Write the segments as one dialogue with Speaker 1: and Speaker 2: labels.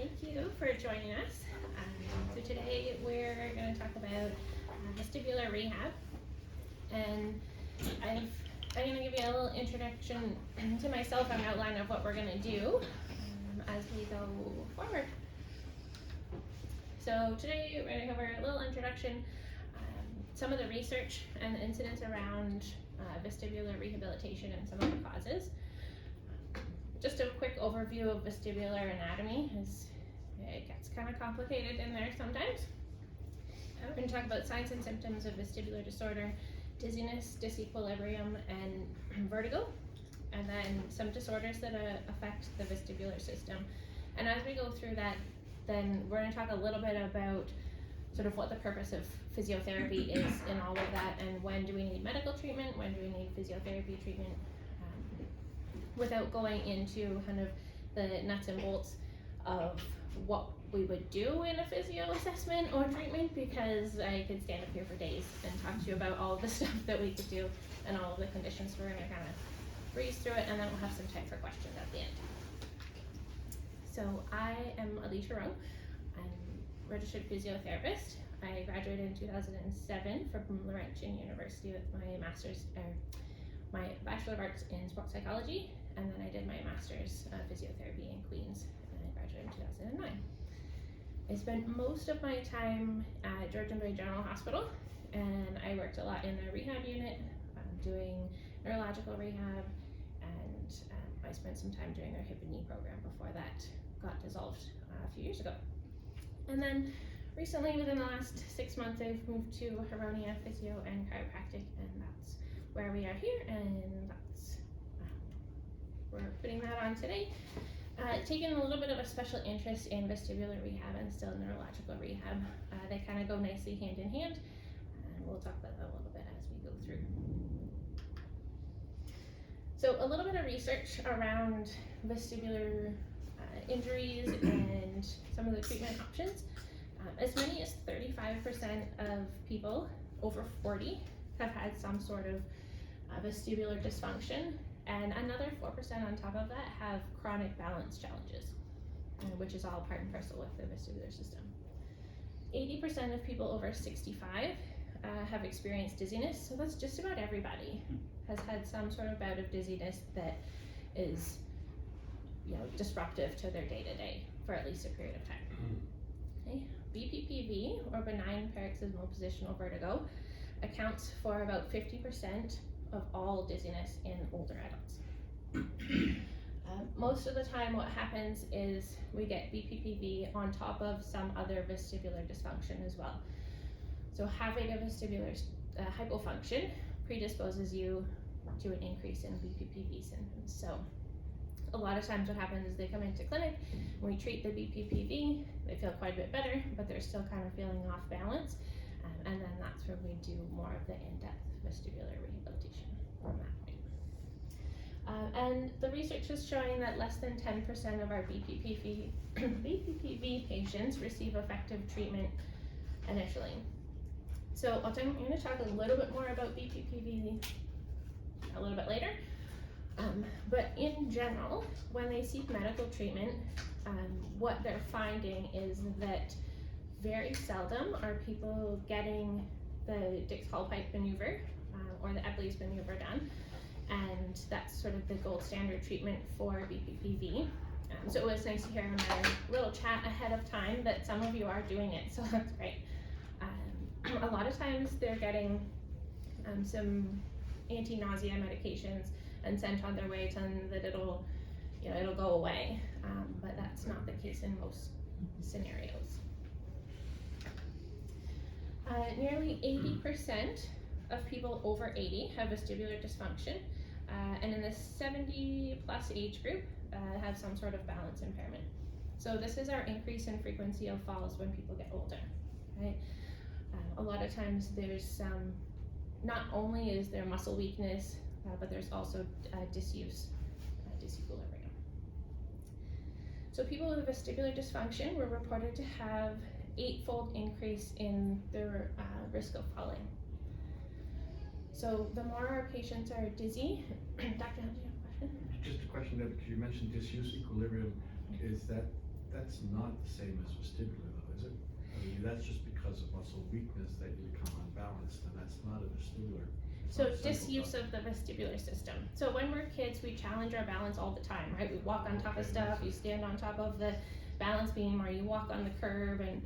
Speaker 1: Thank you for joining us. So today we're going to talk about vestibular rehab, and I'm going to give you a little introduction to myself and outline of what we're going to do as we go forward. So today we're going to cover a little introduction, some of the research and the incidents around vestibular rehabilitation and some of the causes. Just a quick overview of vestibular anatomy, as it gets kind of complicated in there sometimes. We're going to talk about signs and symptoms of vestibular disorder, dizziness, disequilibrium, and vertigo, and then some disorders that affect the vestibular system. And as we go through that, then we're going to talk a little bit about sort of what the purpose of physiotherapy is in all of that, and when do we need medical treatment, when do we need physiotherapy treatment, without going into kind of the nuts and bolts of what we would do in a physio assessment or treatment, because I could stand up here for days and talk to you about all of the stuff that we could do and all of the conditions. We're going to kind of breeze through it, and then we'll have some time for questions at the end. So I am Alicia Rowe. I'm a registered physiotherapist. I graduated in 2007 from Laurentian University with my Bachelor of Arts in Sports Psychology, and then I did my Master's of Physiotherapy in Queens, and I graduated in 2009. I spent most of my time at Georgian Bay General Hospital, and I worked a lot in their rehab unit, doing neurological rehab, and I spent some time doing their hip and knee program before that got dissolved a few years ago. And then recently, within the last 6 months, I've moved to Huronia Physio and Chiropractic, and that's where we are here, and that's we're putting that on today. Taking a little bit of a special interest in vestibular rehab and still neurological rehab. They kind of go nicely hand in hand, and we'll talk about that a little bit as we go through. So a little bit of research around vestibular injuries and some of the treatment options. As many as 35% of people over 40 have had some sort of vestibular dysfunction, and another 4% on top of that have chronic balance challenges, which is all part and parcel with the vestibular system. 80% of people over 65 have experienced dizziness, so that's just about everybody has had some sort of bout of dizziness that is, disruptive to their day-to-day for at least a period of time. Okay. BPPV, or benign paroxysmal positional vertigo, accounts for about 50% of all dizziness in older adults. Most of the time what happens is we get BPPV on top of some other vestibular dysfunction as well. So having a vestibular hypofunction predisposes you to an increase in BPPV symptoms. So a lot of times what happens is they come into clinic, we treat the BPPV, they feel quite a bit better, but they're still kind of feeling off balance, and then that's where we do more of the in-depth vestibular rehabilitation from that point. And the research is showing that less than 10% of our BPPV patients receive effective treatment initially. So I'm going to talk a little bit more about BPPV a little bit later. But in general, when they seek medical treatment, what they're finding is that very seldom are people getting the Dix-Hallpike maneuver or the Epley's maneuver done, and that's sort of the gold standard treatment for BPPV. So it was nice to hear in our little chat ahead of time that some of you are doing it, so that's great. A lot of times they're getting some anti-nausea medications and sent on their way, telling them that it'll go away, but that's not the case in most scenarios. Nearly 80% of people over 80 have vestibular dysfunction, and in the 70 plus age group have some sort of balance impairment. So this is our increase in frequency of falls when people get older, right? A lot of times there's not only is there muscle weakness, but there's also disuse, disequilibrium. So people with vestibular dysfunction were reported to have 8-fold increase in their risk of falling. So the more our patients are dizzy, Dr. Hunt, do you have a question?
Speaker 2: Just a question there, because you mentioned disuse equilibrium. Is that that's not the same as vestibular though, is it? I mean, that's just because of muscle weakness that you become unbalanced, and that's not a vestibular.
Speaker 1: So disuse of the vestibular system. So when we're kids, we challenge our balance all the time, right? We walk on top of stuff, you stand on top of the balance beam, or you walk on the curb, and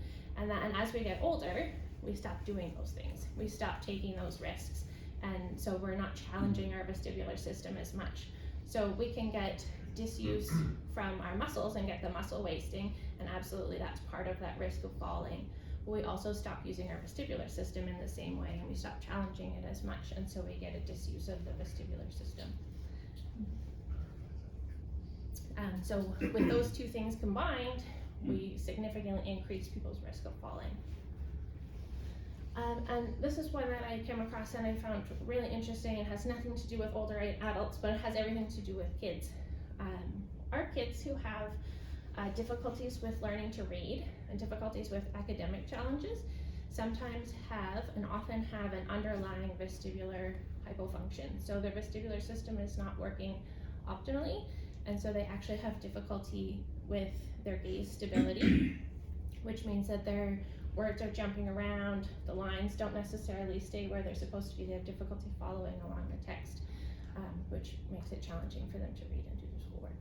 Speaker 1: as we get older, we stop doing those things. We stop taking those risks, and so we're not challenging our vestibular system as much. So we can get disuse from our muscles and get the muscle wasting, and absolutely that's part of that risk of falling. We also stop using our vestibular system in the same way, and we stop challenging it as much, and so we get a disuse of the vestibular system. So with those two things combined, we significantly increase people's risk of falling. And this is one that I came across and I found really interesting. It has nothing to do with older adults, but it has everything to do with kids. Our kids who have difficulties with learning to read and difficulties with academic challenges sometimes have and often have an underlying vestibular hypofunction. So their vestibular system is not working optimally, and so they actually have difficulty with their gaze stability, which means that their words are jumping around, the lines don't necessarily stay where they're supposed to be, they have difficulty following along the text, which makes it challenging for them to read and do their schoolwork.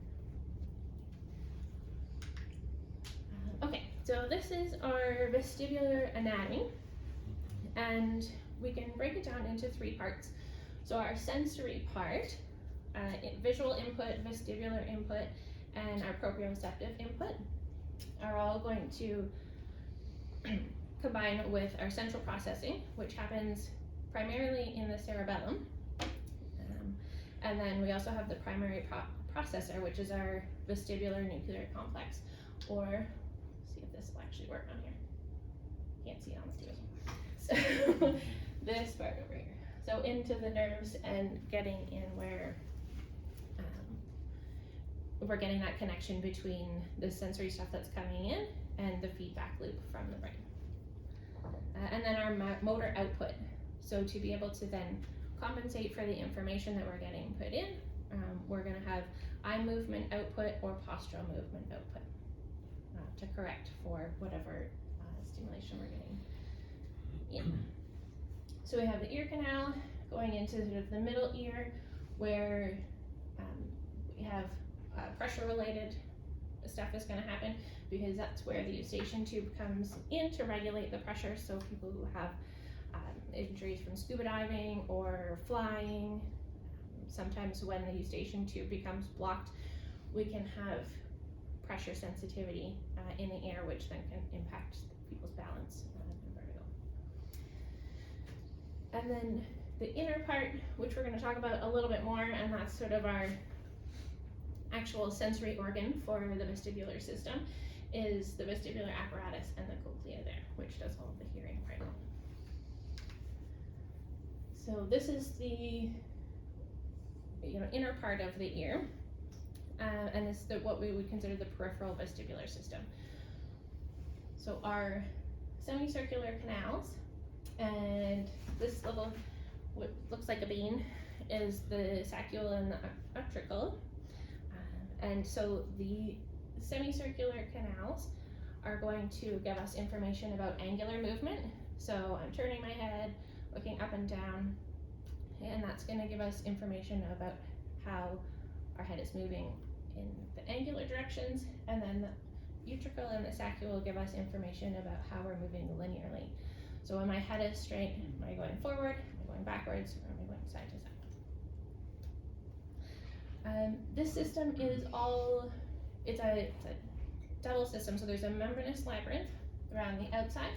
Speaker 1: Okay, so this is our vestibular anatomy, and we can break it down into three parts. So our sensory part, visual input, vestibular input, and our proprioceptive input are all going to combine with our central processing, which happens primarily in the cerebellum. And then we also have the primary processor, which is our vestibular nuclear complex, or see if this will actually work on here. Can't see it on the table. So this part over here. So into the nerves and getting in where we're getting that connection between the sensory stuff that's coming in and the feedback loop from the brain. And then our motor output. So to be able to then compensate for the information that we're getting put in, we're going to have eye movement output or postural movement output to correct for whatever stimulation we're getting in. So we have the ear canal going into sort of the middle ear, where we have pressure related stuff is going to happen, because that's where the eustachian tube comes in to regulate the pressure. So people who have injuries from scuba diving or flying, sometimes when the eustachian tube becomes blocked, we can have pressure sensitivity in the air, which then can impact people's balance and vertigo. And then the inner part, which we're going to talk about a little bit more, and that's sort of our actual sensory organ for the vestibular system, is the vestibular apparatus and the cochlea there, which does all of the hearing part. So this is the inner part of the ear, and this is what we would consider the peripheral vestibular system. So our semicircular canals, and this little, what looks like a bean, is the saccule and the utricle. And so the semicircular canals are going to give us information about angular movement. So I'm turning my head, looking up and down, and that's going to give us information about how our head is moving in the angular directions, and then the utricle and the saccule will give us information about how we're moving linearly. So when my head is straight, am I going forward, am I going backwards, or am I going side to side? This system is it's a double system. So there's a membranous labyrinth around the outside,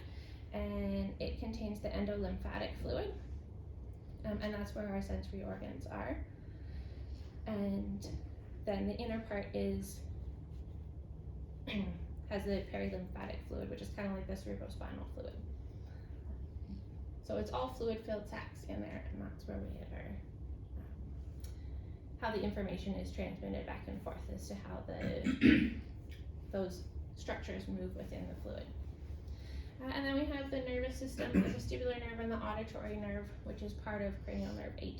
Speaker 1: and it contains the endolymphatic fluid, and that's where our sensory organs are. And then the inner part has the perilymphatic fluid, which is kind of like the cerebrospinal fluid. So it's all fluid-filled sacs in there, and that's where we get our how the information is transmitted back and forth as to how those structures move within the fluid. And then we have the nervous system, the vestibular nerve and the auditory nerve, which is part of cranial nerve 8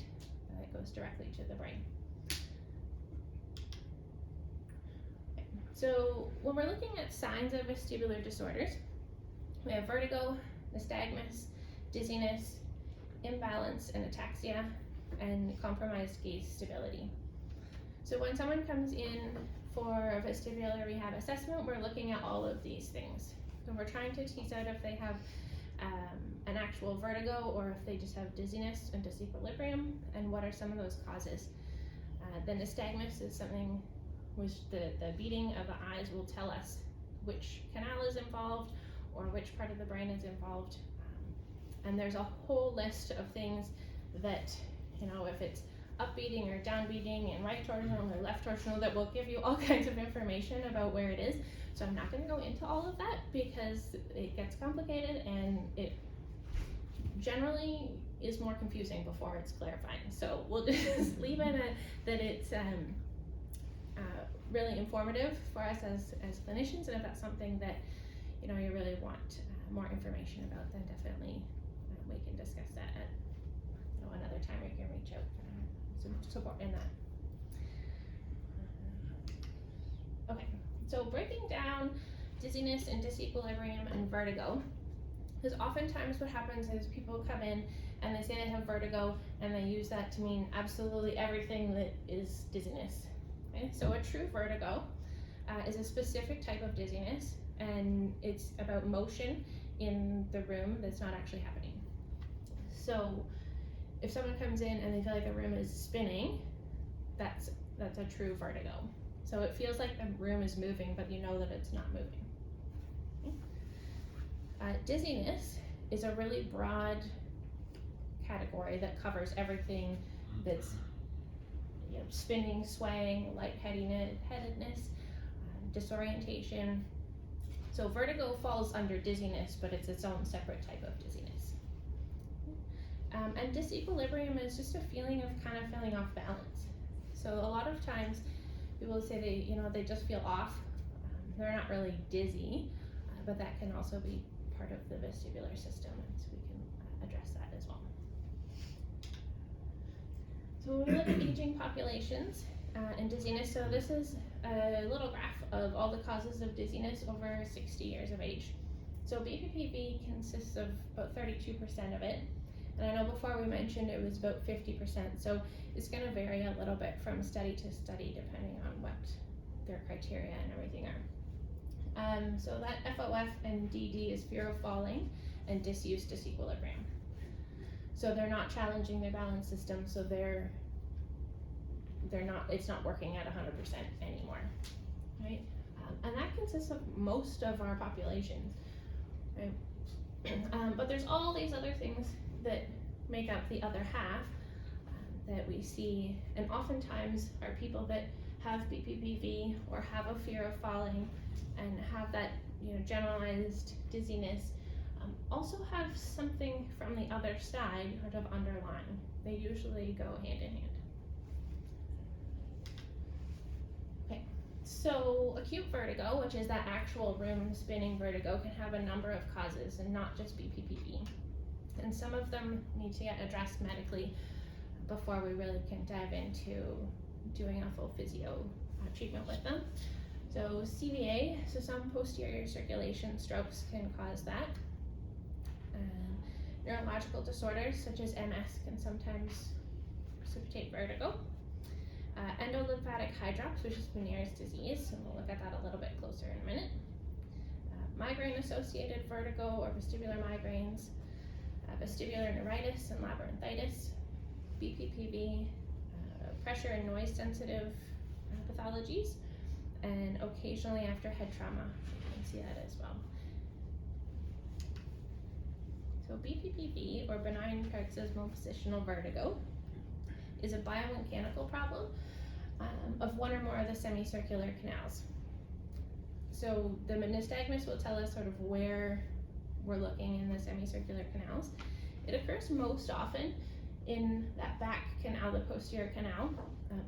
Speaker 1: that goes directly to the brain. Okay. So when we're looking at signs of vestibular disorders, we have vertigo, nystagmus, dizziness, imbalance and ataxia, and compromised gaze stability. So when someone comes in for a vestibular rehab assessment, we're looking at all of these things. So we're trying to tease out if they have an actual vertigo or if they just have dizziness and disequilibrium, and what are some of those causes. The nystagmus is something which the beating of the eyes will tell us which canal is involved or which part of the brain is involved. And there's a whole list of things that, if it's upbeating or downbeating and right torsional or left torsional, that will give you all kinds of information about where it is. So I'm not going to go into all of that because it gets complicated and it generally is more confusing before it's clarifying. So we'll just leave it at that it's really informative for us as clinicians, and if that's something that you really want more information about, then definitely we can discuss that at another time. We can reach out some support in that. Okay, so breaking down dizziness and disequilibrium and vertigo, because oftentimes what happens is people come in and they say they have vertigo and they use that to mean absolutely everything that is dizziness. Okay, so a true vertigo is a specific type of dizziness, and it's about motion in the room that's not actually happening. So if someone comes in and they feel like the room is spinning, that's a true vertigo. So it feels like the room is moving, but you know that it's not moving. Okay. Dizziness is a really broad category that covers everything that's spinning, swaying, lightheadedness, disorientation. So vertigo falls under dizziness, but it's its own separate type of dizziness. And disequilibrium is just a feeling of kind of feeling off balance. So a lot of times people say they just feel off. They're not really dizzy, but that can also be part of the vestibular system, and so we can address that as well. So when we look at aging populations and dizziness, so this is a little graph of all the causes of dizziness over 60 years of age. So BPPV consists of about 32% of it, and I know before we mentioned it was about 50%, so it's going to vary a little bit from study to study depending on what their criteria and everything are. So that FOF and DD is fear of falling and disuse disequilibrium. So they're not challenging their balance system, so it's not working at 100% anymore, right? And that consists of most of our populations, right? But there's all these other things that make up the other half that we see, and oftentimes are people that have BPPV or have a fear of falling and have that generalized dizziness, also have something from the other side sort of underlying. They usually go hand in hand. Okay, so acute vertigo, which is that actual room spinning vertigo, can have a number of causes and not just BPPV. And some of them need to get addressed medically before we really can dive into doing a full physio treatment with them. So CVA, so some posterior circulation strokes can cause that. Neurological disorders such as MS can sometimes precipitate vertigo. Endolymphatic hydrops, which is Meniere's disease, and we'll look at that a little bit closer in a minute. Migraine-associated vertigo or vestibular migraines, vestibular neuritis and labyrinthitis, BPPV, pressure and noise-sensitive pathologies, and occasionally after head trauma, you can see that as well. So BPPV, or benign paroxysmal positional vertigo, is a biomechanical problem of one or more of the semicircular canals. So the nystagmus will tell us sort of where we're looking in the semicircular canals. It occurs most often in that back canal, the posterior canal,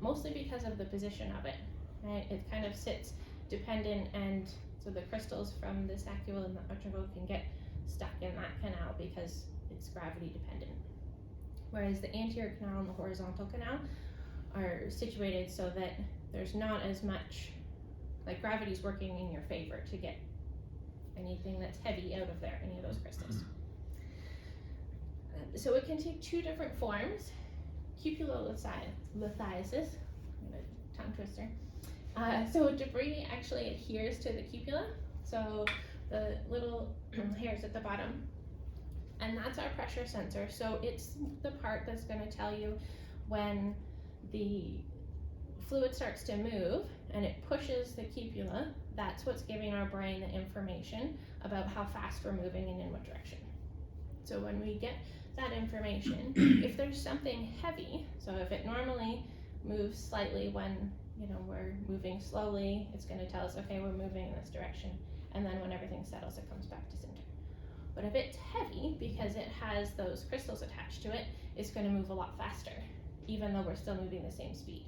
Speaker 1: mostly because of the position of it, right? It kind of sits dependent, and so the crystals from the saccule and the ventricle can get stuck in that canal because it's gravity dependent. Whereas the anterior canal and the horizontal canal are situated so that there's not as much like gravity's working in your favor to get anything that's heavy out of there, any of those crystals. So it can take two different forms. Cupulolithiasis, tongue twister. So debris actually adheres to the cupula, so the little hairs at the bottom, and that's our pressure sensor. So it's the part that's going to tell you when the fluid starts to move and it pushes the cupula. That's what's giving our brain the information about how fast we're moving and in what direction. So when we get that information, if there's something heavy, so if it normally moves slightly when we're moving slowly, it's going to tell us, okay, we're moving in this direction, and then when everything settles, it comes back to center. But if it's heavy, because it has those crystals attached to it, it's going to move a lot faster, even though we're still moving the same speed,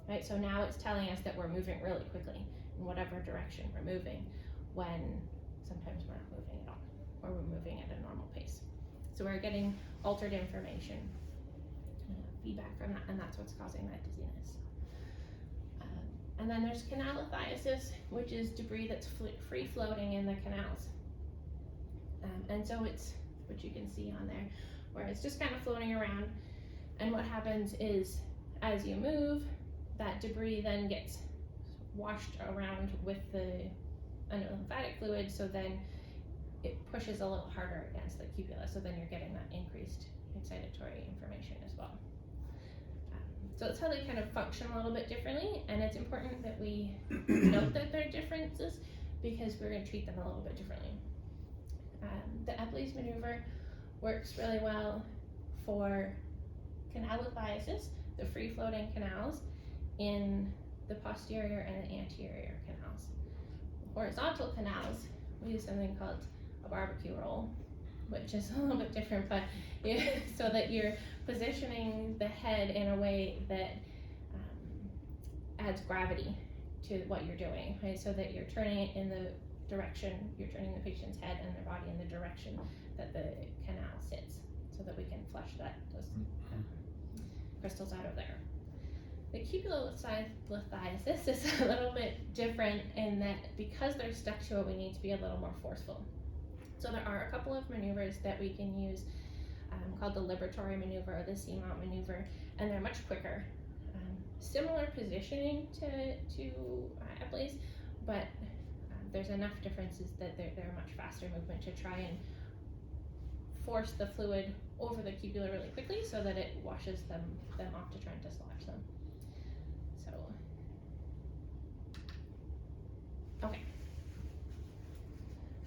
Speaker 1: right? So now it's telling us that we're moving really quickly in whatever direction we're moving, when sometimes we're not moving at all, or we're moving at a normal pace. So we're getting altered information, feedback from that, and that's what's causing that dizziness. And then there's canalithiasis, which is debris that's free floating in the canals. And so it's what you can see on there, where it's just kind of floating around. And what happens is, as you move, that debris then gets washed around with the lymphatic fluid, so then it pushes a little harder against the cupula, so then you're getting that increased excitatory information as well. So it's how they kind of function a little bit differently, and it's important that we note that there are differences because we're going to treat them a little bit differently. The Epley's maneuver works really well for canalithiasis, the free-floating canals, in the posterior and the anterior canals. Horizontal canals, we use something called a barbecue roll, which is a little bit different, but so that you're positioning the head in a way that adds gravity to what you're doing, right? So that you're turning it in the direction, you're turning the patient's head and their body in the direction that the canal sits, so that we can flush those crystals out of there. The cupulolithiasis is a little bit different in that because they're stuck to it, we need to be a little more forceful. So there are a couple of maneuvers that we can use called the liberatory maneuver or the Seamount maneuver, and they're much quicker. Similar positioning to Epley's, but there's enough differences that they're a much faster movement to try and force the fluid over the cupula really quickly so that it washes them off to try and dislodge them. So, okay.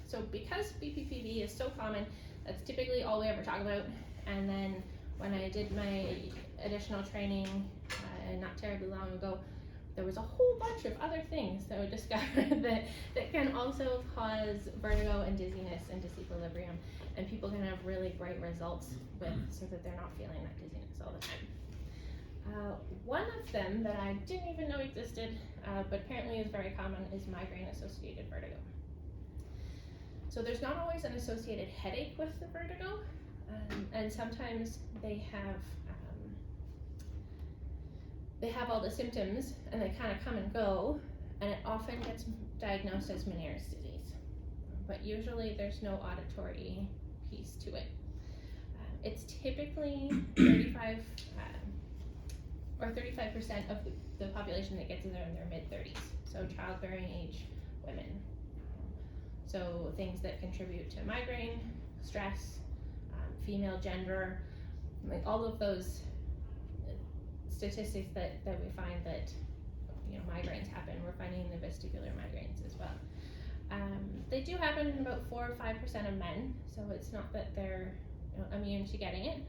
Speaker 1: So because BPPV is so common, that's typically all we ever talk about. And then when I did my additional training not terribly long ago, there was a whole bunch of other things that we discovered that can also cause vertigo and dizziness and disequilibrium, and people can have really great results with, so that they're not feeling that dizziness all the time. One of them that I didn't even know existed, but apparently is very common, is migraine-associated vertigo. So there's not always an associated headache with the vertigo, and sometimes they have all the symptoms and they kind of come and go, and it often gets diagnosed as Meniere's disease, but usually there's no auditory piece to it. It's typically 35% of the population that gets it in their mid-30s, so childbearing age women. So things that contribute to migraine, stress, female gender, like all of those statistics that we find that migraines happen, we're finding in the vestibular migraines as well. They do happen in about 4 or 5% of men, so it's not that they're immune to getting it.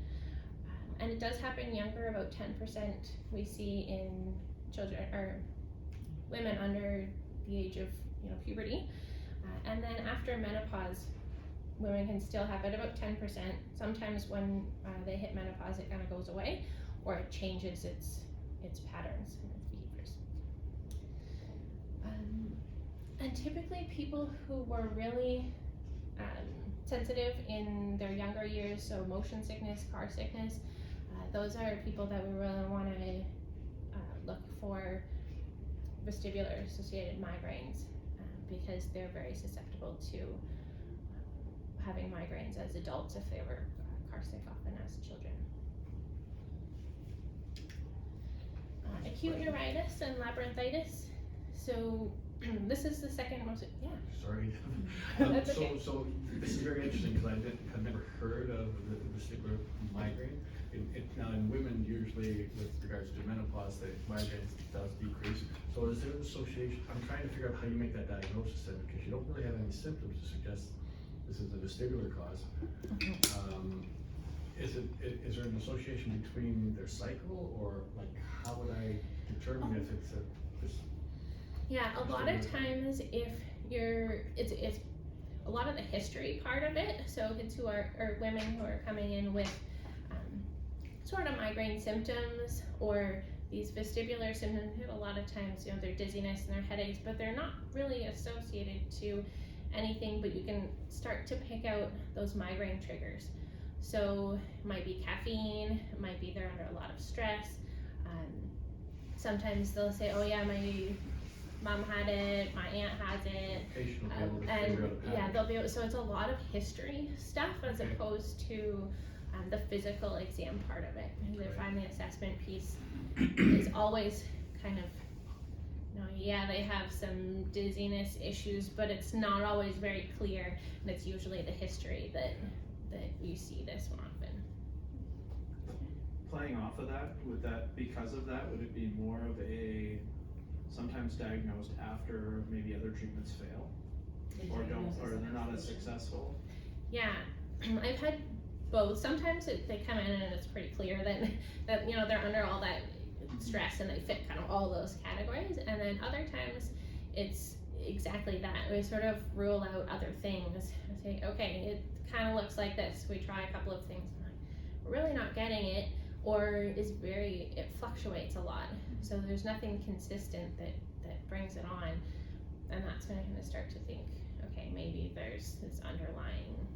Speaker 1: And it does happen younger, about 10% we see in children or women under the age of puberty. And then after menopause, women can still have it about 10%. Sometimes when they hit menopause, it kind of goes away, or it changes its patterns and its behaviors. And typically people who were really sensitive in their younger years, so motion sickness, car sickness, those are people that we really want to look for vestibular associated migraines because they're very susceptible to having migraines as adults if they were car sick often as children. Acute neuritis and labyrinthitis. So this is the second most, yeah.
Speaker 2: Sorry.
Speaker 1: That's okay.
Speaker 2: So this is very interesting because I've never heard of the vestibular migraine. Now in women, usually with regards to menopause, the migraine does decrease. So is there an association? I'm trying to figure out how you make that diagnosis then, because you don't really have any symptoms to suggest this is a vestibular cause. Is there an association between their cycle, or like how would I determine if it's
Speaker 1: Yeah, a lot of times if it's a lot of the history part of it. So kids who are, or women who are coming in with sort of migraine symptoms or these vestibular symptoms, a lot of times, you know, their dizziness and their headaches, but they're not really associated to anything, but you can start to pick out those migraine triggers. So it might be caffeine, it might be they're under a lot of stress. Sometimes they'll say, oh yeah, my mom had it, my aunt has it, and yeah, they'll be able, so it's a lot of history stuff as opposed to the physical exam part of it. And I find the assessment piece is always kind of, you know, yeah, they have some dizziness issues, but it's not always very clear, and it's usually the history that you see this one often.
Speaker 3: Playing off of that, because of that, would it be more of a sometimes diagnosed after maybe other treatments fail, or they're not as successful?
Speaker 1: Yeah, I've had both. Sometimes they come in and it's pretty clear that you know they're under all that stress and they fit kind of all those categories, and then other times it's exactly that. We sort of rule out other things and say, okay, it kind of looks like this. We try a couple of things, and like, we're really not getting it, or it fluctuates a lot. So there's nothing consistent that brings it on, and that's when I'm going to start to think, okay, maybe there's this underlying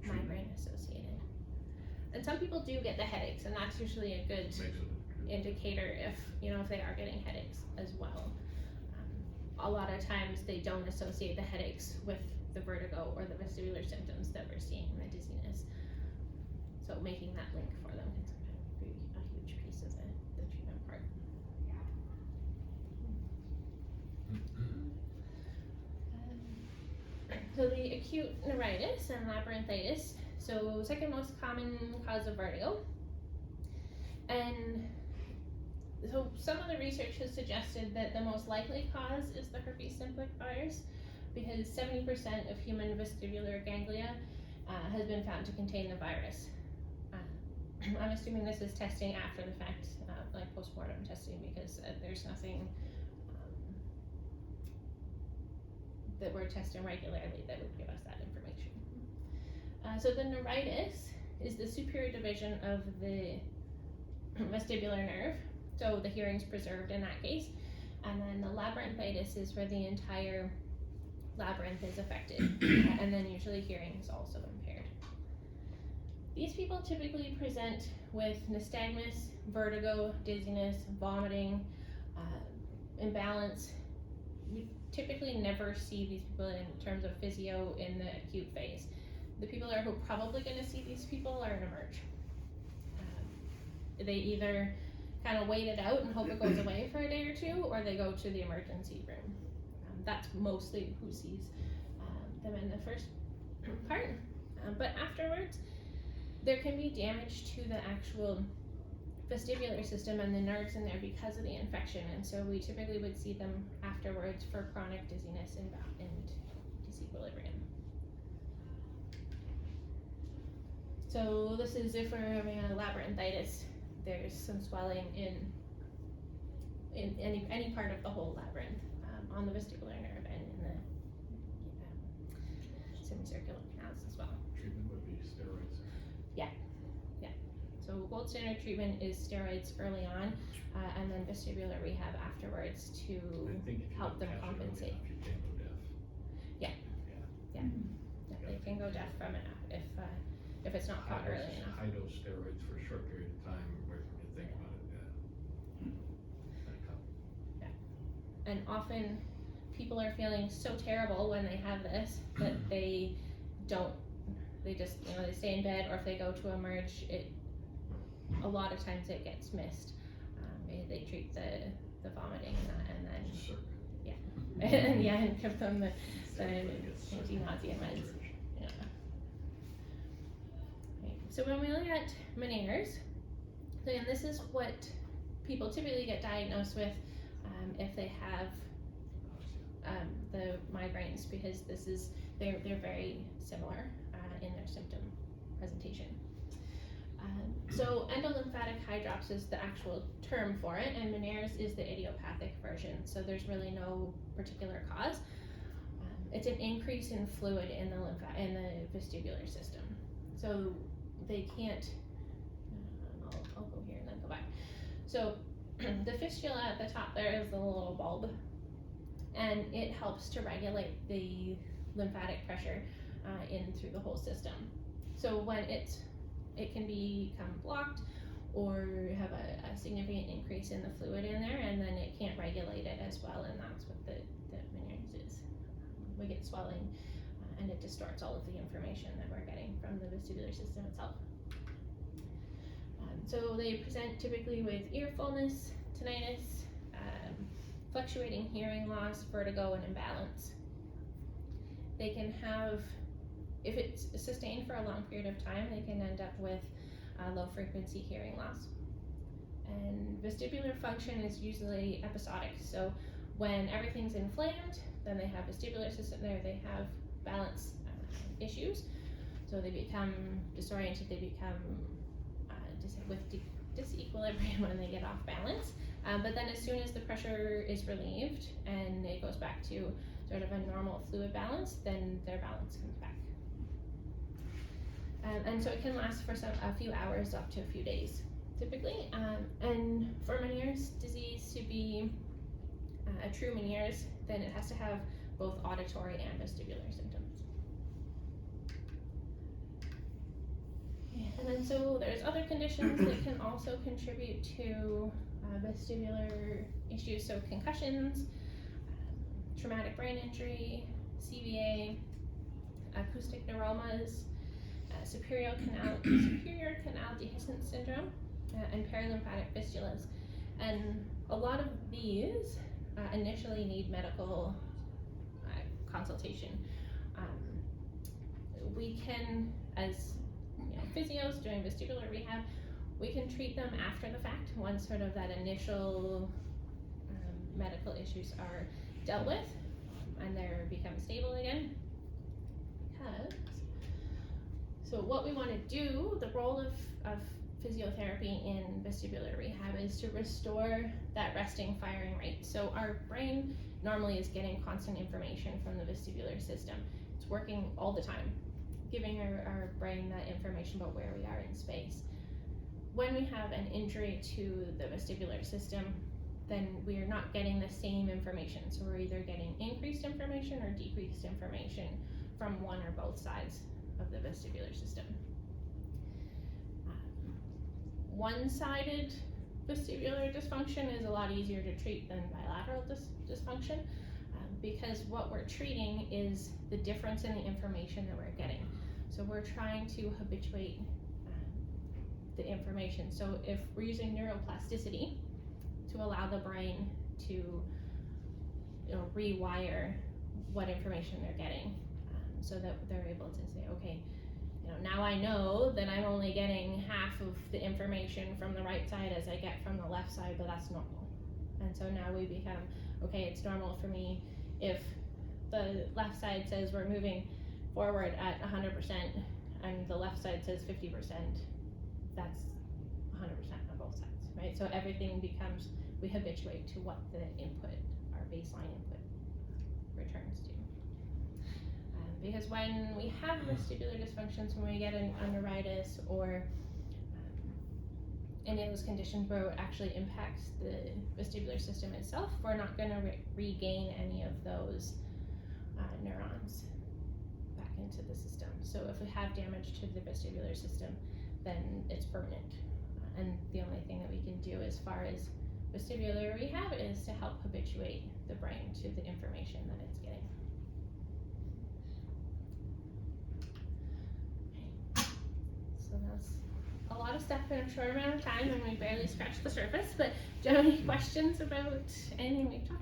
Speaker 1: migraine associated. And some people do get the headaches, and that's usually a good indicator if they are getting headaches as well. A lot of times they don't associate the headaches with the vertigo or the vestibular symptoms that we're seeing, the dizziness. So making that link for them can sometimes be a huge piece of the treatment part. So the acute neuritis and labyrinthitis, so second most common cause of vertigo. And so some of the research has suggested that the most likely cause is the herpes simplex virus, because 70% of human vestibular ganglia has been found to contain the virus. I'm assuming this is testing after the fact, like postmortem testing, because there's nothing that we're testing regularly that would give us that information. So the neuritis is the superior division of the vestibular nerve, so the hearing's preserved in that case, and then the labyrinthitis is where the entire labyrinth is affected, and then usually hearing is also impaired. These people typically present with nystagmus, vertigo, dizziness, vomiting, imbalance. We typically never see these people in terms of physio in the acute phase. The people who are probably going to see these people are in emerge. They either kind of wait it out and hope it goes away for a day or two, or they go to the emergency room. That's mostly who sees them in the first part. But afterwards, there can be damage to the actual vestibular system and the nerves in there because of the infection, and so we typically would see them afterwards for chronic dizziness and disequilibrium. So this is if we're having a labyrinthitis, there's some swelling in any part of the whole labyrinth, on the vestibular nerve and in the semicircular canals as well.
Speaker 2: Treatment would be steroids.
Speaker 1: So gold standard treatment is steroids early on, and then vestibular rehab afterwards to help them compensate.
Speaker 2: You can go deaf.
Speaker 1: Yeah, they can go deaf from it if it's not caught early enough.
Speaker 2: High dose steroids for a short period of time, where you think about it,
Speaker 1: and often people are feeling so terrible when they have this that they just, they stay in bed, or if they go to emerge, a lot of times it gets missed. They treat the vomiting and then and give them the anti-nausea meds. Yeah. Right. So when we look at Meniere's, again, this is what people typically get diagnosed with if they have the migraines, because they're very similar in their symptom presentation. So endolymphatic hydrops is the actual term for it, and Meniere's is the idiopathic version. So there's really no particular cause. It's an increase in fluid in the vestibular system. So they can't. I'll go here and then go back. So the fistula at the top there is the little bulb, and it helps to regulate the lymphatic pressure in through the whole system. So when it can become blocked or have a significant increase in the fluid in there, and then it can't regulate it as well, and that's what the Meniere's is. We get swelling, and it distorts all of the information that we're getting from the vestibular system itself. So they present typically with ear fullness, tinnitus, fluctuating hearing loss, vertigo, and imbalance. They can have, if it's sustained for a long period of time, they can end up with low frequency hearing loss. And vestibular function is usually episodic. So when everything's inflamed, then they have vestibular system there, they have balance issues. So they become disoriented, they become with disequilibrium when they get off balance. But then as soon as the pressure is relieved and it goes back to sort of a normal fluid balance, then their balance comes back. And so it can last for a few hours up to a few days, typically. And for Meniere's disease to be a true Meniere's, then it has to have both auditory and vestibular symptoms. Yeah, and then so there's other conditions that can also contribute to vestibular issues, so concussions, traumatic brain injury, CVA, acoustic neuromas, superior canal dehiscence syndrome, and perilymphatic fistulas. And a lot of these initially need medical consultation. We can, as physios doing vestibular rehab, we can treat them after the fact once sort of that initial medical issues are dealt with and they're become stable again. So what we want to do, the role of physiotherapy in vestibular rehab is to restore that resting firing rate. So our brain normally is getting constant information from the vestibular system. It's working all the time, giving our brain that information about where we are in space. When we have an injury to the vestibular system, then we are not getting the same information. So we're either getting increased information or decreased information from one or both sides of the vestibular system. One-sided vestibular dysfunction is a lot easier to treat than bilateral dysfunction because what we're treating is the difference in the information that we're getting. So we're trying to habituate the information. So if we're using neuroplasticity to allow the brain to rewire what information they're getting, so that they're able to say, okay, now I know that I'm only getting half of the information from the right side as I get from the left side, but that's normal. And so now we become, okay, it's normal for me if the left side says we're moving forward at 100% and the left side says 50%, that's 100% on both sides, right? So everything becomes, we habituate to what the input, our baseline input, returns to. Because when we have vestibular dysfunctions, when we get an neuritis or any of those conditions where it actually impacts the vestibular system itself, we're not going to regain any of those neurons back into the system. So if we have damage to the vestibular system, then it's permanent. And the only thing that we can do as far as vestibular rehab is to help habituate the brain to the information that it's getting. Okay. So that's a lot of stuff in a short amount of time, and we barely scratched the surface, but do you have any questions about anything we've talked about?